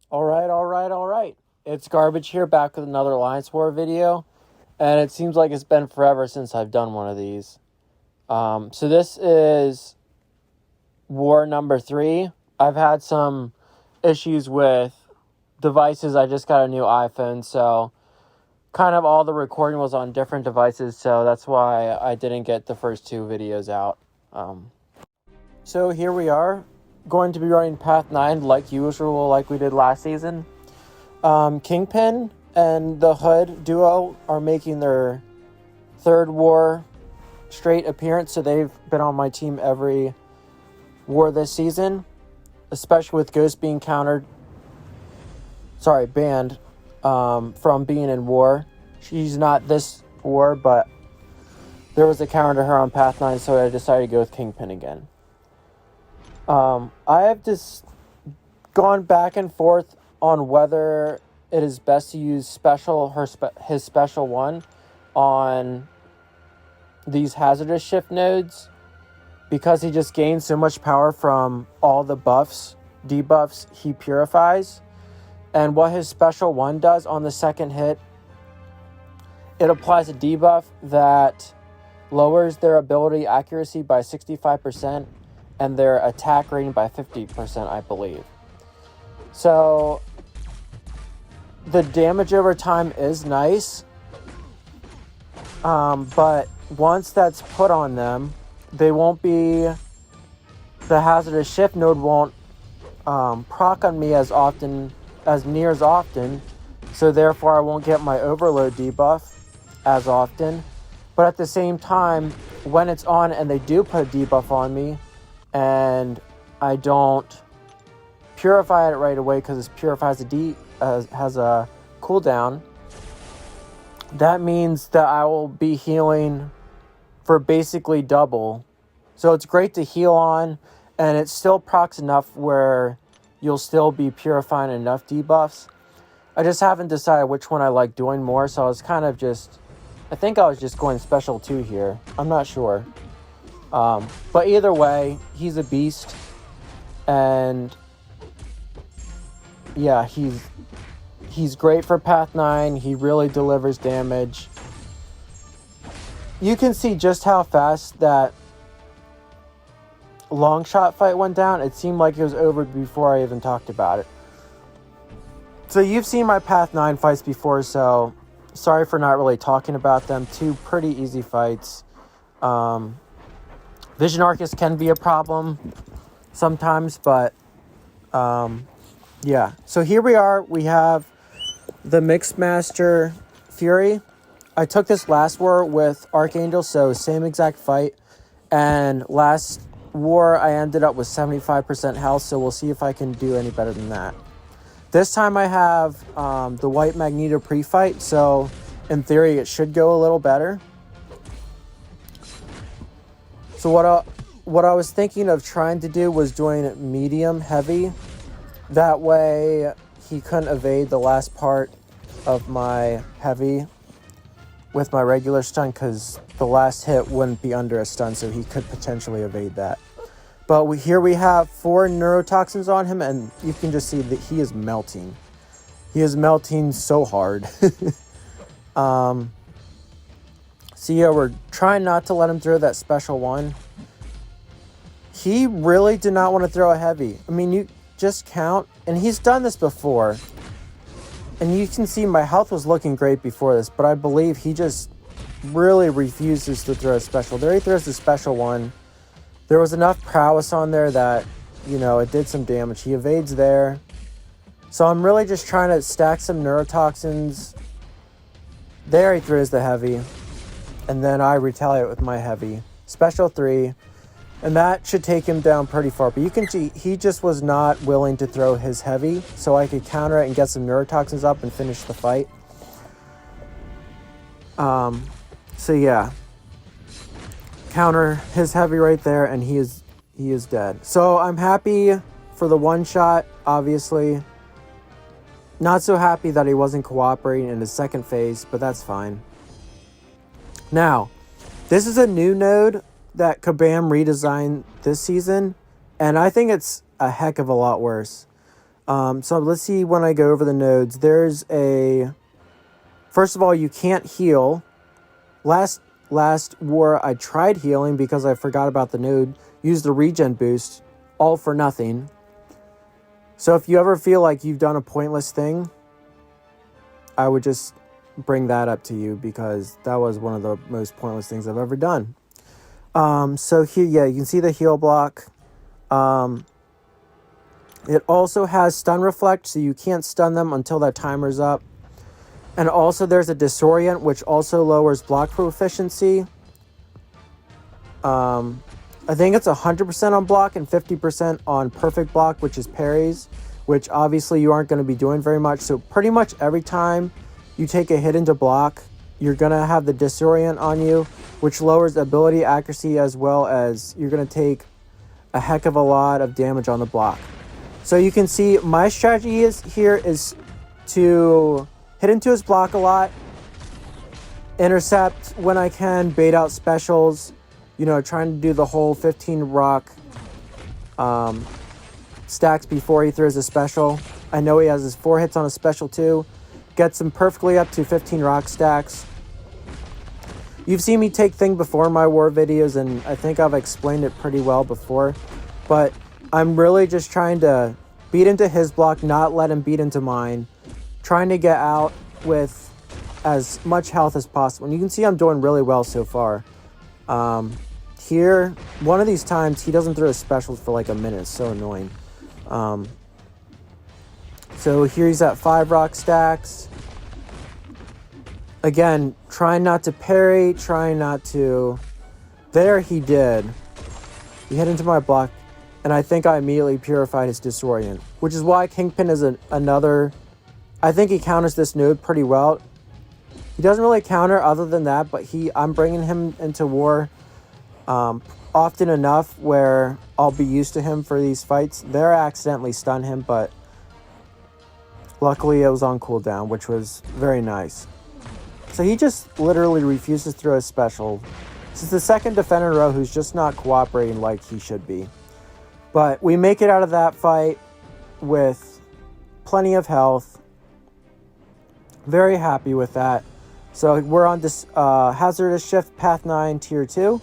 All right. It's Garbage here, back with another Alliance War video, and it seems like it's been forever since I've done one of these. So this is War number 3. I've had some issues with devices. I just got a new iPhone, so kind of all the recording was on different devices, so that's why I didn't get the first 2 videos out. So here we are, going to be running Path 9 like usual, like we did last season. Kingpin and the Hood duo are making their third war straight appearance, so they've been on my team every war this season, especially with Ghost being banned from being in war. She's not this war, but there was a counter to her on Path 9, so I decided to go with Kingpin again. I have just gone back and forth on whether it is best to use his special one on these hazardous shift nodes, because he just gains so much power from all the debuffs he purifies. And what his special one does on the second hit, it applies a debuff that lowers their ability accuracy by 65% and their attack rating by 50%, I believe. So the damage over time is nice, but once that's put on them, they won't be, the hazardous shift node won't proc on me as near as often, so therefore I won't get my overload debuff as often. But at the same time, when it's on and they do put a debuff on me and I don't purify it right away because it purifies has a cooldown, that means that I will be healing for basically double. So it's great to heal on, and it still procs enough where you'll still be purifying enough debuffs. I just haven't decided which one I like doing more, so I think I was just going special 2 here. I'm not sure. But either way, he's a beast, and yeah, he's great for Path 9. He really delivers damage. You can see just how fast that long shot fight went down. It seemed like it was over before I even talked about it. So you've seen my Path 9 fights before, so sorry for not really talking about them. 2 pretty easy fights. Vision Arcus can be a problem sometimes, but yeah. So here we are. We have the Mixmaster Fury. I took this last war with Archangel, so same exact fight. And last war, I ended up with 75% health, so we'll see if I can do any better than that. This time I have the White Magneto pre-fight, so in theory it should go a little better. So what I was thinking of trying to do was doing medium heavy. That way he couldn't evade the last part of my heavy with my regular stun, because the last hit wouldn't be under a stun, so he could potentially evade that. But here we have 4 neurotoxins on him, and you can just see that he is melting. He is melting so hard. So yeah, we're trying not to let him throw that special one. He really did not want to throw a heavy. I mean, you just count, and he's done this before. And you can see my health was looking great before this, but I believe he just really refuses to throw a special. There he throws the special one. There was enough prowess on there that, it did some damage. He evades there. So I'm really just trying to stack some neurotoxins. There he throws the heavy. And then I retaliate with my heavy. Special 3. And that should take him down pretty far. But you can see he just was not willing to throw his heavy, so I could counter it and get some neurotoxins up and finish the fight. So yeah. Counter his heavy right there, and he is dead. So I'm happy for the one shot, obviously. Not so happy that he wasn't cooperating in his second phase, but that's fine. Now, this is a new node that Kabam redesigned this season, and I think it's a heck of a lot worse. So let's see when I go over the nodes. There's a... First of all, you can't heal. Last war, I tried healing because I forgot about the node. Used the regen boost. All for nothing. So if you ever feel like you've done a pointless thing, I would just bring that up to you because that was one of the most pointless things I've ever done. So here, yeah, you can see the heal block. It also has stun reflect, so you can't stun them until that timer's up. And also there's a disorient, which also lowers block proficiency. I think it's 100% on block and 50% on perfect block, which is parries, which obviously you aren't going to be doing very much. So pretty much every time you take a hit into block, you're going to have the disorient on you, which lowers ability accuracy, as well as you're going to take a heck of a lot of damage on the block. So you can see my strategy is to hit into his block a lot, intercept when I can, bait out specials, you know, trying to do the whole 15 rock stacks before he throws a special. I know he has his 4 hits on a special too. Gets him perfectly up to 15 rock stacks. You've seen me take thing before in my war videos, and I think I've explained it pretty well before. But I'm really just trying to beat into his block, not let him beat into mine. Trying to get out with as much health as possible. And you can see I'm doing really well so far. Here, one of these times, he doesn't throw his specials for like a minute. It's so annoying. So here he's at 5 rock stacks. Again, trying not to parry, trying not to... There he did. He hit into my block, and I think I immediately purified his disorient, which is why Kingpin is another... I think he counters this node pretty well. He doesn't really counter other than that, but I'm bringing him into war often enough where I'll be used to him for these fights. There I accidentally stunned him, but luckily it was on cooldown, which was very nice. So he just literally refuses to throw his special. This is the second defender in a row who's just not cooperating like he should be. But we make it out of that fight with plenty of health. Very happy with that. So we're on this Hazardous Shift Path 9 Tier 2.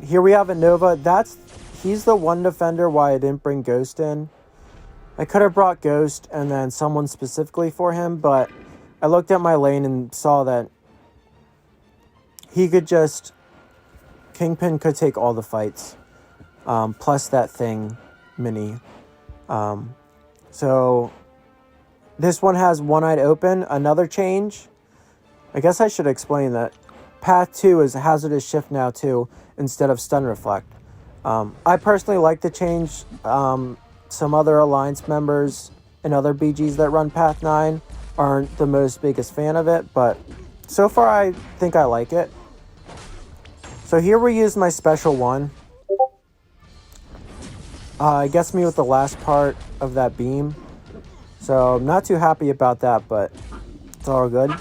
Here we have a Nova. He's the one defender why I didn't bring Ghost in. I could have brought Ghost and then someone specifically for him, but I looked at my lane and saw that he could just... Kingpin could take all the fights. Plus that thing mini. So this one has One-Eyed Open. Another change. I guess I should explain that. Path 2 is Hazardous Shift now too, instead of Stun Reflect. I personally like the change. Some other Alliance members and other BGs that run Path 9 aren't the most biggest fan of it, but so far I think I like it. So here we use my special one. It gets me with the last part of that beam. So I'm not too happy about that, but it's all good.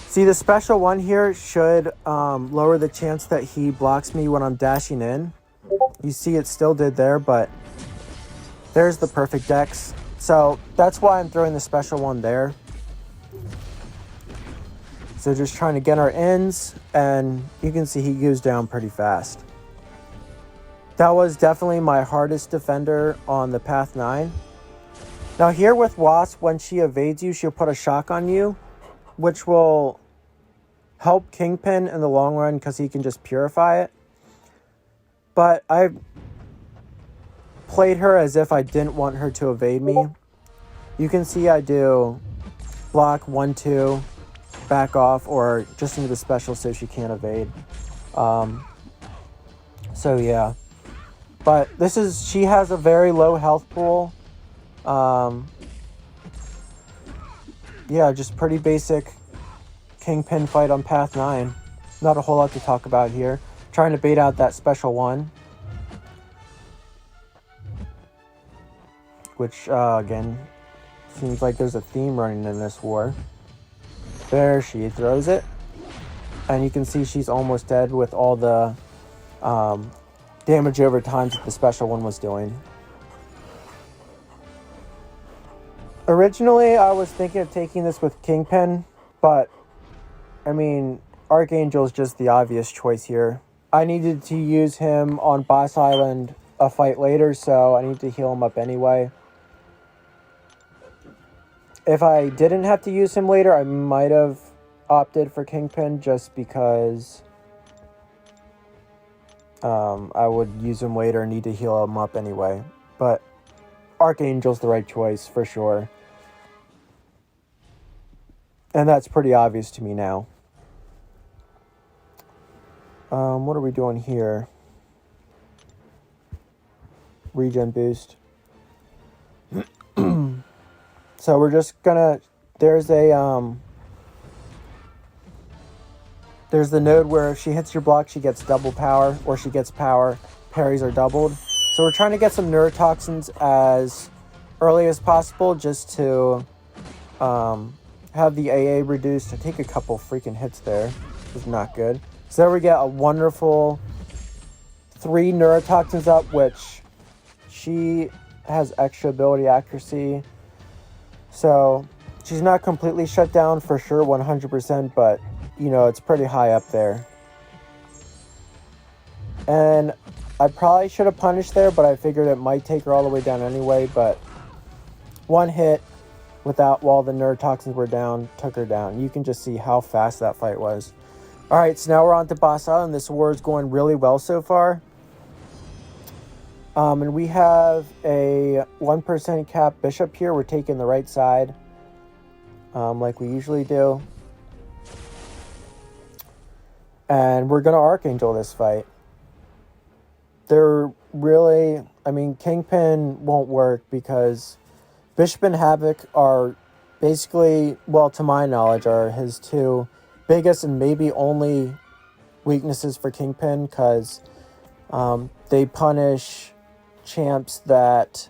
See, the special one here should lower the chance that he blocks me when I'm dashing in. You see it still did there, but there's the perfect dex. So that's why I'm throwing the special one there. So just trying to get our ends, and you can see he goes down pretty fast. That was definitely my hardest defender on the Path 9. Now here with Wasp, when she evades you, she'll put a shock on you, which will help Kingpin in the long run because he can just purify it. But I played her as if I didn't want her to evade me. You can see I do block 1, 2, back off, or just into the special so she can't evade. So yeah. But she has a very low health pool. Yeah, just pretty basic Kingpin fight on Path 9. Not a whole lot to talk about here. Trying to bait out that special one. Which, again, seems like there's a theme running in this war. There, she throws it. And you can see she's almost dead with all the damage over time that the special one was doing. Originally, I was thinking of taking this with Kingpin, but, I mean, Archangel is just the obvious choice here. I needed to use him on Boss Island a fight later, so I need to heal him up anyway. If I didn't have to use him later, I might have opted for Kingpin just because I would use him later and need to heal him up anyway. But Archangel's the right choice for sure. And that's pretty obvious to me now. What are we doing here? Regen boost. So we're just gonna, there's the node where if she hits your block, she gets double power, or she gets power, parries are doubled. So we're trying to get some neurotoxins as early as possible just to have the AA reduced. I take a couple freaking hits there. It was not good. So there we get a wonderful 3 neurotoxins up, which she has extra ability accuracy. So she's not completely shut down for sure, 100%, but you know, it's pretty high up there. And I probably should have punished there, but I figured it might take her all the way down anyway. But one hit without, while the neurotoxins were down, took her down. You can just see how fast that fight was. All right, so now we're on to Boss Island. This war is going really well so far. And we have a 1% cap bishop here. We're taking the right side, like we usually do. And we're going to Archangel this fight. They're really, I mean, Kingpin won't work because Bishop and Havoc are basically, well, to my knowledge, are his 2 biggest and maybe only weaknesses for Kingpin, because they punish champs that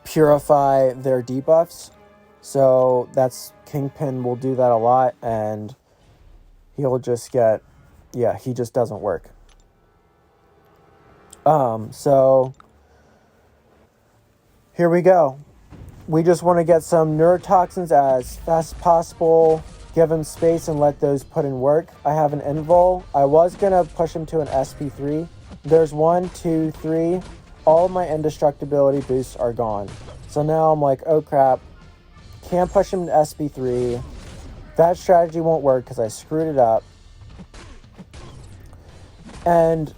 purify their debuffs. So that's, Kingpin will do that a lot, and he'll just get, yeah, he just doesn't work. So here we go. We just want to get some neurotoxins as fast as possible, give him space and let those put in work. I have an invul. I was going to push him to an SP3. There's 1, 2, 3. All of my indestructibility boosts are gone. So now I'm like, oh crap. Can't push him to SP3. That strategy won't work because I screwed it up. And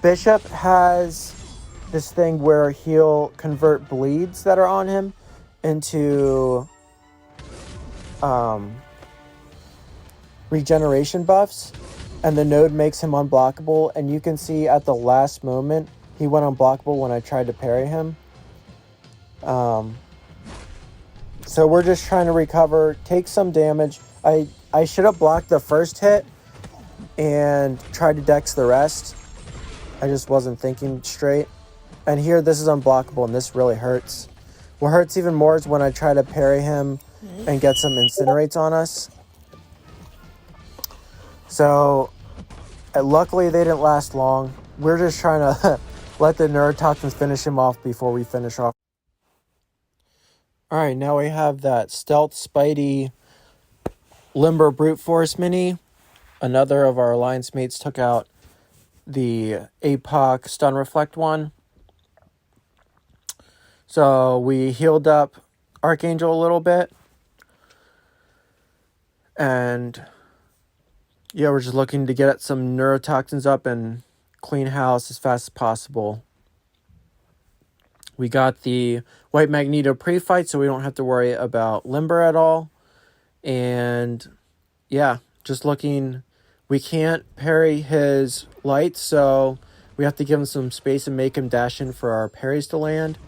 Bishop has this thing where he'll convert bleeds that are on him into regeneration buffs, and the node makes him unblockable. And you can see at the last moment he went unblockable when I tried to parry him. So we're just trying to recover, take some damage. I should have blocked the first hit and tried to dex the rest. I just wasn't thinking straight. And here, this is unblockable, and this really hurts. What hurts even more is when I try to parry him and get some incinerates on us. So, luckily they didn't last long. We're just trying to let the neurotoxins finish him off before we finish off. Alright, now we have that Stealth Spidey Limber Brute Force mini. Another of our alliance mates took out the APOC Stun Reflect one. So we healed up Archangel a little bit. And yeah, we're just looking to get some neurotoxins up and clean house as fast as possible. We got the White Magneto pre-fight, so we don't have to worry about Limber at all. And yeah, just looking, we can't parry his lights, so we have to give him some space and make him dash in for our parries to land.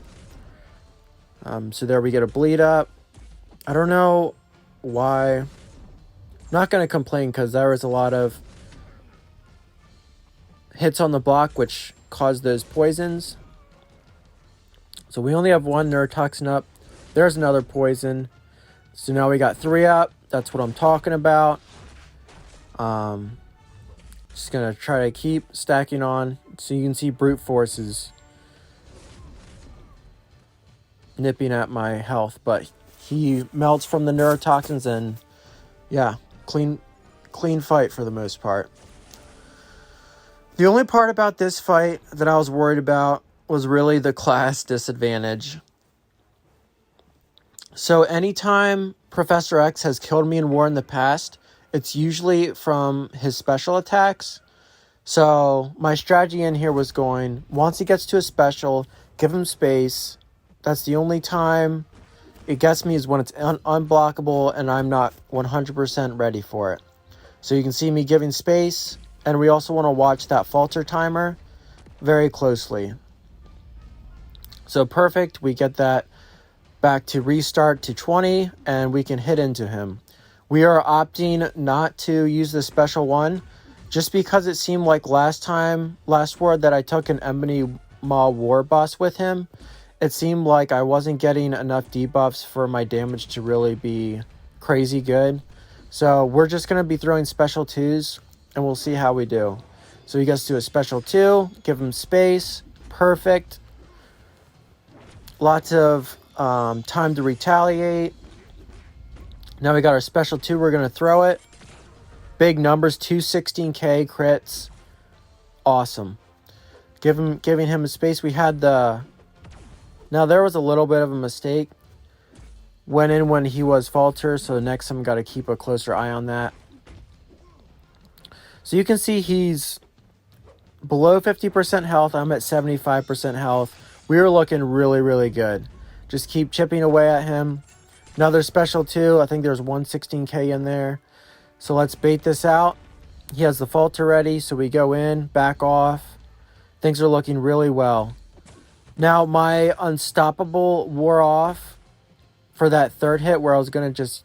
So there we get a bleed up. I don't know why. I'm not going to complain because there was a lot of hits on the block which caused those poisons. So we only have 1 neurotoxin up. There's another poison. So now we got 3 up. That's what I'm talking about. Just going to try to keep stacking on. So you can see brute force is nipping at my health, but he melts from the neurotoxins, and yeah, clean fight for the most part. The only part about this fight that I was worried about was really the class disadvantage. So anytime Professor X has killed me in war in the past, it's usually from his special attacks. So my strategy in here was going, once he gets to a special, give him space. That's the only time it gets me, is when it's unblockable and I'm not 100% ready for it. So you can see me giving space, and we also want to watch that falter timer very closely. So perfect, we get that back to restart to 20, and we can hit into him. We are opting not to use the special one, just because it seemed like last war that I took an Ebony Maw War Boss with him, it seemed like I wasn't getting enough debuffs for my damage to really be crazy good. So we're just going to be throwing special 2s, and we'll see how we do. So he gets to a special 2, give him space, perfect. Lots of time to retaliate. Now we got our special 2, we're going to throw it. Big numbers, 216k crits. Awesome. Giving him a space. We had the... Now there was a little bit of a mistake. Went in when he was falter, so next time got to keep a closer eye on that. So you can see he's below 50% health. I'm at 75% health. We were looking really, really good. Just keep chipping away at him. Another special 2. I think there's 116k in there. So let's bait this out. He has the falter ready, so we go in, back off. Things are looking really well. Now my unstoppable wore off for that third hit, where I was going to just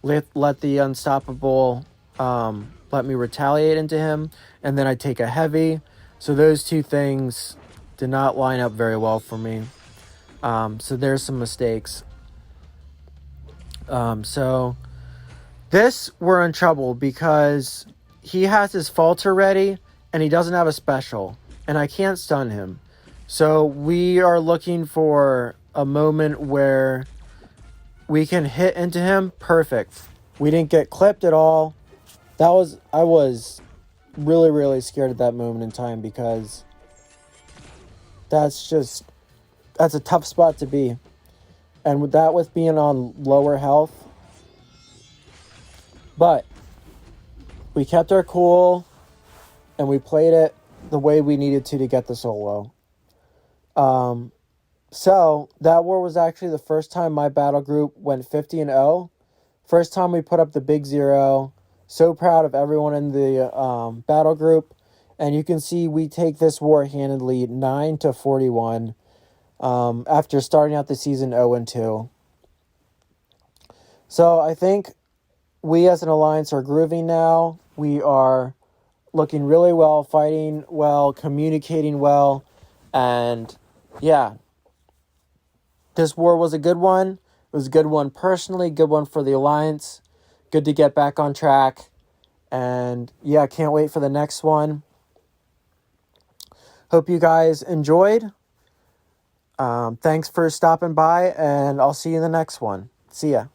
let the unstoppable let me retaliate into him, and then I take a heavy. So those two things did not line up very well for me. So there's some mistakes. So this, we're in trouble because he has his falter ready and he doesn't have a special, and I can't stun him. So we are looking for a moment where we can hit into him. Perfect. We didn't get clipped at all. I was really, really scared at that moment in time, because that's a tough spot to be. And with being on lower health. But we kept our cool, and we played it the way we needed to get the solo. So that war was actually the first time my battle group went 50-0. First time we put up the big 0. So proud of everyone in the battle group. And you can see we take this war handedly, 9-41, after starting out the season 0-2. So I think we as an alliance are grooving now. We are looking really well, fighting well, communicating well, and yeah. This war was a good one. It was a good one personally, good one for the alliance. Good to get back on track. And yeah, can't wait for the next one. Hope you guys enjoyed. Thanks for stopping by, and I'll see you in the next one. See ya.